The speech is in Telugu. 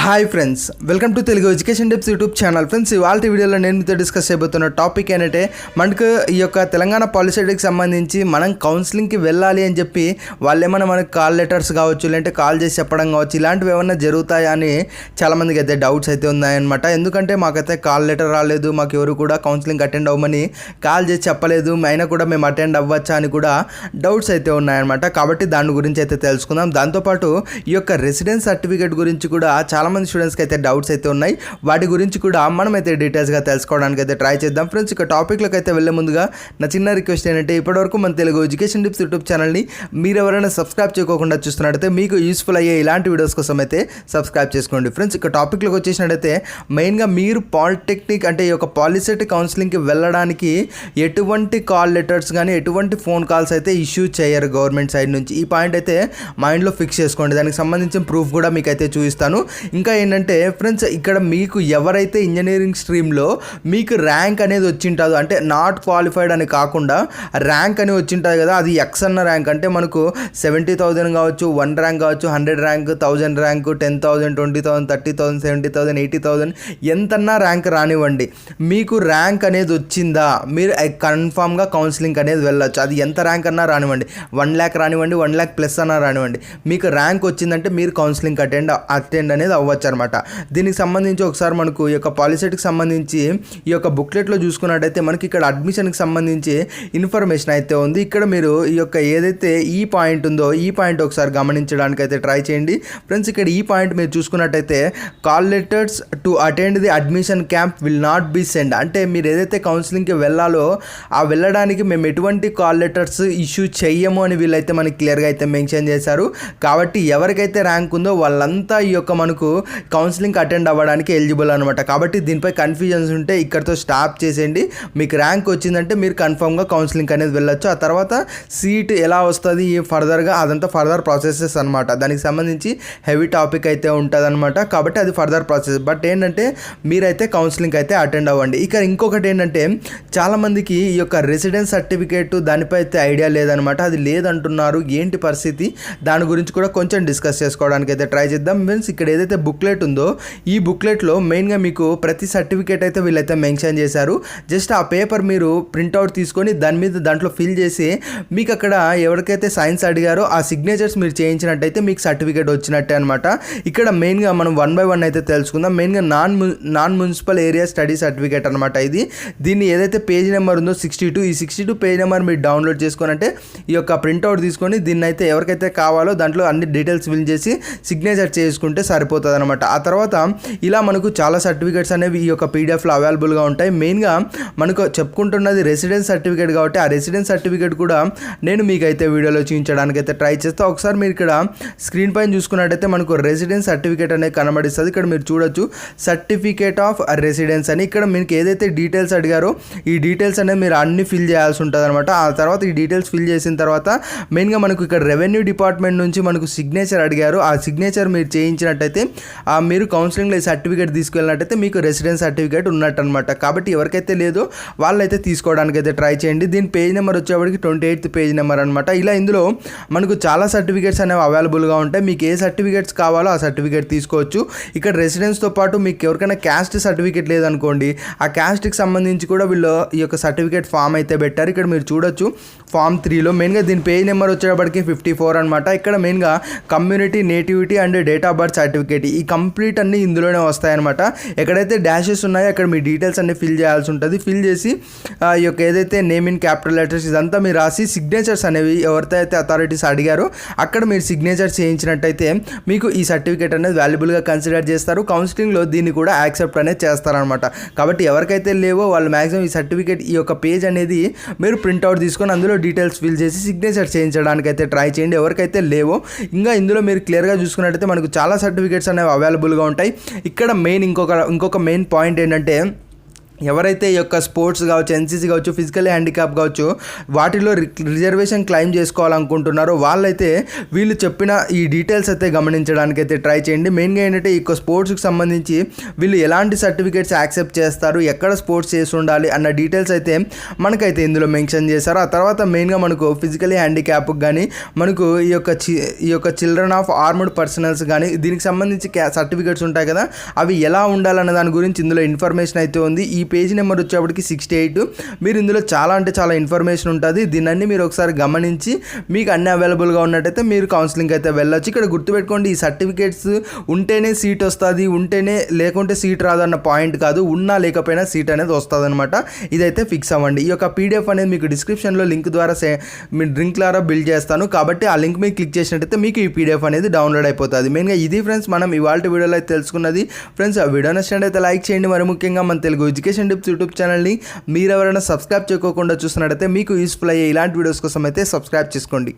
Hi friends, welcome to Telugu education tips YouTube channel. Friends, ఇవాళ వీడియోలో నేను మీతో డిస్కస్ చేయబోతున్న టాపిక్ ఏంటంటే మనకు ఈ యొక్క తెలంగాణ పాలిసెటికి సంబంధించి మనం కౌన్సిలింగ్కి వెళ్ళాలి అని చెప్పి వాళ్ళు ఏమైనా మనకు కాల్ లెటర్స్ కావచ్చు, లేదంటే కాల్ చేసి చెప్పడం కావచ్చు, ఇలాంటివి ఏమైనా జరుగుతాయా అని చాలామందికి అయితే డౌట్స్ అయితే ఉన్నాయన్నమాట. ఎందుకంటే మాకైతే కాల్ లెటర్ రాలేదు, మాకు ఎవరు కూడా కౌన్సిలింగ్ అటెండ్ అవ్వమని కాల్ చేసి చెప్పలేదు, అయినా కూడా మేము అటెండ్ అవ్వచ్చా అని కూడా డౌట్స్ అయితే ఉన్నాయన్నమాట. కాబట్టి దాని గురించి అయితే తెలుసుకుందాం. దాంతోపాటు ఈ యొక్క రెసిడెన్స్ సర్టిఫికేట్ గురించి కూడా చాలామంది స్టూడెంట్స్కి అయితే డౌట్స్ అయితే ఉన్నాయి. వాటి గురించి కూడా మనమైతే డీటెయిల్స్గా తెలుసుకోవడానికి అయితే ట్రై చేద్దాం. ఫ్రెండ్స్, ఇక టాపిక్లోకి అయితే వెళ్ళే ముందుగా నా చిన్న రిక్వెస్ట్ ఏంటంటే ఇప్పటివరకు మన తెలుగు ఎడ్యుకేషన్ టిప్స్ యూట్యూబ్ ఛానల్ని మీరు ఎవరైనా సబ్స్క్రైబ్ చేయకుండా చూస్తున్నట్టయితే మీకు యూస్ఫుల్ అయ్యే ఇలాంటి వీడియోస్ కోసం అయితే సబ్స్క్రైబ్ చేసుకోండి. ఫ్రెండ్స్, ఇక టాపిక్లోకి వచ్చేసినట్టయితే మెయిన్గా మీరు పాలిటెక్నిక్ అంటే ఈ యొక్క పాలిసెట్ కౌన్సిలింగ్కి వెళ్ళడానికి ఎటువంటి కాల్ లెటర్స్ కానీ ఎటువంటి ఫోన్ కాల్స్ అయితే ఇష్యూ చేయరు గవర్నమెంట్ సైడ్ నుంచి. ఈ పాయింట్ అయితే మైండ్లో ఫిక్స్ చేసుకోండి. దానికి సంబంధించిన ప్రూఫ్ కూడా మీకు అయితే చూపిస్తాను. ఇంకా ఏంటంటే ఫ్రెండ్స్, ఇక్కడ మీకు ఎవరైతే ఇంజనీరింగ్ స్ట్రీమ్లో మీకు ర్యాంక్ అనేది వచ్చింటుందో, అంటే నాట్ క్వాలిఫైడ్ అని కాకుండా ర్యాంక్ అని వచ్చింటుంది కదా, అది ఎక్స్ అన్న ర్యాంక్, అంటే మనకు 70,000 కావచ్చు, 1 ర్యాంక్ కావచ్చు, 100 ర్యాంక్, 1000 ర్యాంకు, 10,000, 20,000, 30,000, 70,000, 80,000 ఎంతన్నా ర్యాంక్ రానివ్వండి, మీకు ర్యాంక్ అనేది వచ్చిందా మీరు కన్ఫామ్గా కౌన్సిలింగ్ అనేది వెళ్ళొచ్చు. అది ఎంత ర్యాంక్ అన్నా రానివ్వండి, 1 lakh రానివ్వండి, 1 lakh ప్లస్ అన్నా రానివ్వండి, మీకు ర్యాంక్ వచ్చిందంటే మీరు కౌన్సిలింగ్ అటెండ్ అనేది అవ్వచ్చు అనమాట. దీనికి సంబంధించి ఒకసారి మనకు ఈ యొక్క పాలిసెట్కి సంబంధించి ఈ యొక్క బుక్లెట్లో చూసుకున్నట్టయితే మనకి ఇక్కడ అడ్మిషన్కి సంబంధించి ఇన్ఫర్మేషన్ అయితే ఉంది. ఇక్కడ మీరు ఈ యొక్క ఏదైతే ఈ పాయింట్ ఉందో ఈ పాయింట్ ఒకసారి గమనించడానికి అయితే ట్రై చేయండి. ఫ్రెండ్స్, ఇక్కడ ఈ పాయింట్ మీరు చూసుకున్నట్టయితే call letters to attend the admission camp will not be send, అంటే మీరు ఏదైతే కౌన్సిలింగ్కి వెళ్ళాలో ఆ వెళ్ళడానికి మేము ఎటువంటి కాల్ లెటర్స్ ఇష్యూ చెయ్యము అని వీళ్ళైతే మనకి క్లియర్గా అయితే మెన్షన్ చేశారు. కాబట్టి ఎవరికైతే ర్యాంక్ ఉందో వాళ్ళంతా ఈ యొక్క మనకు కౌన్సిలింగ్కి అటెండ్ అవ్వడానికి ఎలిజిబుల్ అనమాట. కాబట్టి దీనిపై కన్ఫ్యూజన్స్ ఉంటే ఇక్కడితో స్టాప్ చేసేయండి. మీకు ర్యాంక్ వచ్చిందంటే మీరు కన్ఫర్మ్గా కౌన్సిలింగ్ అనేది వెళ్ళొచ్చు. ఆ తర్వాత సీట్ ఎలా వస్తుంది ఫర్దర్గా అదంతా ఫర్దర్ ప్రాసెసెస్ అనమాట. దానికి సంబంధించి హెవీ టాపిక్ అయితే ఉంటుంది అనమాట. కాబట్టి అది ఫర్దర్ ప్రాసెస్. బట్ ఏంటంటే మీరైతే కౌన్సిలింగ్ అయితే అటెండ్ అవ్వండి. ఇక ఇంకొకటి ఏంటంటే చాలామందికి ఈ యొక్క రెసిడెన్స్ సర్టిఫికేట్ దానిపై అయితే ఐడియా లేదనమాట. అది లేదంటున్నారు, ఏంటి పరిస్థితి, దాని గురించి కూడా కొంచెం డిస్కస్ చేసుకోవడానికి అయితే ట్రై చేద్దాం. మీన్స్ ఇక్కడ ఏదైతే బుక్లెట్ ఉందో ఈ బుక్లెట్లో మెయిన్గా మీకు ప్రతి సర్టిఫికేట్ అయితే వీళ్ళైతే మెన్షన్ చేశారు. జస్ట్ ఆ పేపర్ మీరు ప్రింట్అవుట్ తీసుకొని దాంట్లో ఫిల్ చేసి మీకు అక్కడ ఎవరికైతే సైన్స్ అడిగారో ఆ సిగ్నేచర్స్ మీరు చేయించినట్టయితే మీకు సర్టిఫికేట్ వచ్చినట్టే అనమాట. ఇక్కడ మెయిన్గా మనం 1 by 1 అయితే తెలుసుకుందాం. మెయిన్గా non municipal area study certificate అనమాట ఇది. దీన్ని ఏదైతే పేజ్ నెంబర్ ఉందో 62, ఈ 62 పేజ్ నెంబర్ మీరు డౌన్లోడ్ చేసుకోనంటే ఈ యొక్క ప్రింట్అవుట్ తీసుకొని దీన్ని అయితే ఎవరికైతే కావాలో దాంట్లో అన్ని డీటెయిల్స్ ఫిల్ చేసి సిగ్నేచర్ చేసుకుంటే సరిపోతుంది అనమాట. ఆ తర్వాత ఇలా మనకు చాలా సర్టిఫికేట్స్ అనేవి ఈ యొక్క పీడిఎఫ్లో అవైలబుల్గా ఉంటాయి. మెయిన్గా మనకు చెప్పుకుంటున్నది రెసిడెన్స్ సర్టిఫికేట్ కాబట్టి ఆ రెసిడెన్స్ సర్టిఫికేట్ కూడా నేను మీకు అయితే వీడియోలో చూపించడానికి అయితే ట్రై చేస్తా. ఒకసారి మీరు ఇక్కడ స్క్రీన్ పైన చూసుకున్నట్టయితే మనకు రెసిడెన్స్ సర్టిఫికేట్ అనేది కనబడిస్తుంది. ఇక్కడ మీరు చూడొచ్చు సర్టిఫికేట్ ఆఫ్ రెసిడెన్స్ అని. ఇక్కడ మీకు ఏదైతే డీటెయిల్స్ అడిగారో ఈ డీటెయిల్స్ అనేది మీరు అన్ని ఫిల్ చేయాల్సి ఉంటుంది అనమాట. ఆ తర్వాత ఈ డీటెయిల్స్ ఫిల్ చేసిన తర్వాత మెయిన్గా మనకు ఇక్కడ రెవెన్యూ డిపార్ట్మెంట్ నుంచి మనకు సిగ్నేచర్ అడిగారు. ఆ సిగ్నేచర్ మీరు చేయించినట్టయితే మీరు కౌన్సిలింగ్లో ఈ సర్టిఫికేట్ తీసుకెళ్ళినట్టయితే మీకు రెసిడెన్స్ సర్టిఫికేట్ ఉన్నట్టు అనమాట. కాబట్టి ఎవరికైతే లేదో వాళ్ళైతే తీసుకోవడానికి అయితే ట్రై చేయండి. దీని పేజ్ నెంబర్ వచ్చేప్పటికి 28th పేజ్ నెంబర్ అనమాట. ఇలా ఇందులో మనకు చాలా సర్టిఫికేట్స్ అనేవి అవైలబుల్గా ఉంటాయి. మీకు ఏ సర్టిఫికేట్స్ కావాలో ఆ సర్టిఫికేట్ తీసుకోవచ్చు. ఇక్కడ రెసిడెన్స్తో పాటు మీకు ఎవరికైనా క్యాస్ట్ సర్టిఫికేట్ లేదనుకోండి, ఆ క్యాస్ట్కి సంబంధించి కూడా వీళ్ళు ఈ యొక్క సర్టిఫికేట్ ఫామ్ అయితే పెట్టారు. ఇక్కడ మీరు చూడొచ్చు ఫామ్ 3లో మెయిన్గా దీని పేజ్ నెంబర్ వచ్చేప్పటికి 54 అనమాట. ఇక్కడ మెయిన్గా community, nativity and date of birth certificate ఈ కంప్లీట్ అన్నీ ఇందులోనే వస్తాయన్నమాట. ఎక్కడైతే డాషెస్ ఉన్నాయో అక్కడ మీ డీటెయిల్స్ అన్ని ఫిల్ చేయాల్సి ఉంటుంది. ఫిల్ చేసి ఈ యొక్క ఏదైతే నేమ్ ఇన్ క్యాపిటల్ లెటర్స్ ఇదంతా మీరు రాసి సిగ్నేచర్స్ అనేవి ఎవరితో అథారిటీస్ అడిగారో అక్కడ మీరు సిగ్నేచర్స్ చేయించినట్టయితే మీకు ఈ సర్టిఫికేట్ అనేది వాల్యుబుల్గా కన్సిడర్ చేస్తారు. కౌన్సిలింగ్లో దీన్ని కూడా యాక్సెప్ట్ అనేది చేస్తారనమాట. కాబట్టి ఎవరికైతే లేవో వాళ్ళు మ్యాక్సిమం ఈ సర్టిఫికేట్ ఈ యొక్క పేజ్ అనేది మీరు ప్రింట్అవుట్ తీసుకొని అందులో డీటెయిల్స్ ఫిల్ చేసి సిగ్నేచర్ చేయించడానికి అయితే ట్రై చేయండి ఎవరికైతే లేవో. ఇంకా ఇందులో మీరు క్లియర్గా చూసుకున్నట్టయితే మనకు చాలా సర్టిఫికేట్స్ అనేవి అవైలబుల్గా ఉంటాయి. ఇక్కడ మెయిన్ ఇంకొక మెయిన్ పాయింట్ ఏంటంటే ఎవరైతే ఈ యొక్క స్పోర్ట్స్ కావచ్చు, ఎన్సీసీ కావచ్చు, ఫిజికల్ హ్యాండిక్యాప్ కావచ్చు, వాటిలో రిజర్వేషన్ క్లెయిమ్ చేసుకోవాలనుకుంటున్నారో వాళ్ళైతే వీళ్ళు చెప్పిన ఈ డీటెయిల్స్ అయితే గమనించడానికి అయితే ట్రై చేయండి. మెయిన్గా ఏంటంటే ఈ యొక్క స్పోర్ట్స్కి సంబంధించి వీళ్ళు ఎలాంటి సర్టిఫికేట్స్ యాక్సెప్ట్ చేస్తారు, ఎక్కడ స్పోర్ట్స్ చేసి ఉండాలి అన్న డీటెయిల్స్ అయితే మనకైతే ఇందులో మెన్షన్ చేశారు. ఆ తర్వాత మెయిన్గా మనకు ఫిజికలీ హ్యాండిక్యాప్కి కానీ మనకు ఈ యొక్క చిల్డ్రన్ ఆఫ్ ఆర్మ్డ్ పర్సనల్స్ కానీ దీనికి సంబంధించి సర్టిఫికేట్స్ ఉంటాయి కదా, అవి ఎలా ఉండాలన్న దాని గురించి ఇందులో ఇన్ఫర్మేషన్ అయితే ఉంది. ఈ పేజ్ నెంబర్ వచ్చేప్పటికి 68. మీరు ఇందులో చాలా అంటే చాలా ఇన్ఫర్మేషన్ ఉంటుంది. దీన్ని మీరు ఒకసారి గమనించి మీకు అన్ని అవైలబుల్గా ఉన్నట్టయితే మీరు కౌన్సిలింగ్ అయితే వెళ్ళొచ్చు. ఇక్కడ గుర్తుపెట్టుకోండి, ఈ సర్టిఫికేట్స్ ఉంటేనే సీట్ వస్తుంది, ఉంటేనే లేకుంటే సీట్ రాదన్న పాయింట్ కాదు. ఉన్నా లేకపోయినా సీట్ అనేది వస్తుంది అనమాట. ఇదైతే ఫిక్స్ అవ్వండి. ఈ యొక్క పీడిఎఫ్ అనేది మీకు డిస్క్రిప్షన్లో లింక్ ద్వారా మీ లింక్ ద్వారా బిల్డ్ చేస్తాను కాబట్టి ఆ లింక్ మీద క్లిక్ చేసినట్టయితే మీకు ఈ పీడిఎఫ్ అనేది డౌన్లోడ్ అయిపోతుంది. మెయిన్గా ఇది ఫ్రెండ్స్ మనం ఇవాళ వీడియోలో అయితే తెలుసుకున్నది. ఫ్రెండ్స్ ఆ వీడియో నచ్చినట్టయితే లైక్ చేయండి. మరి ముఖ్యంగా మన తెలుగు ఎడ్యుకేషన్ టిప్స్ యూట్యూబ్ ఛానల్ని మీరు ఎవరైనా సబ్స్క్రైబ్ చేసుకోకుండా చూస్తున్నట్టయితే మీకు యూస్ఫుల్ అయ్యే ఇలాంటి వీడియోస్ కోసం అయితే సబ్స్క్రైబ్ చేసుకోండి.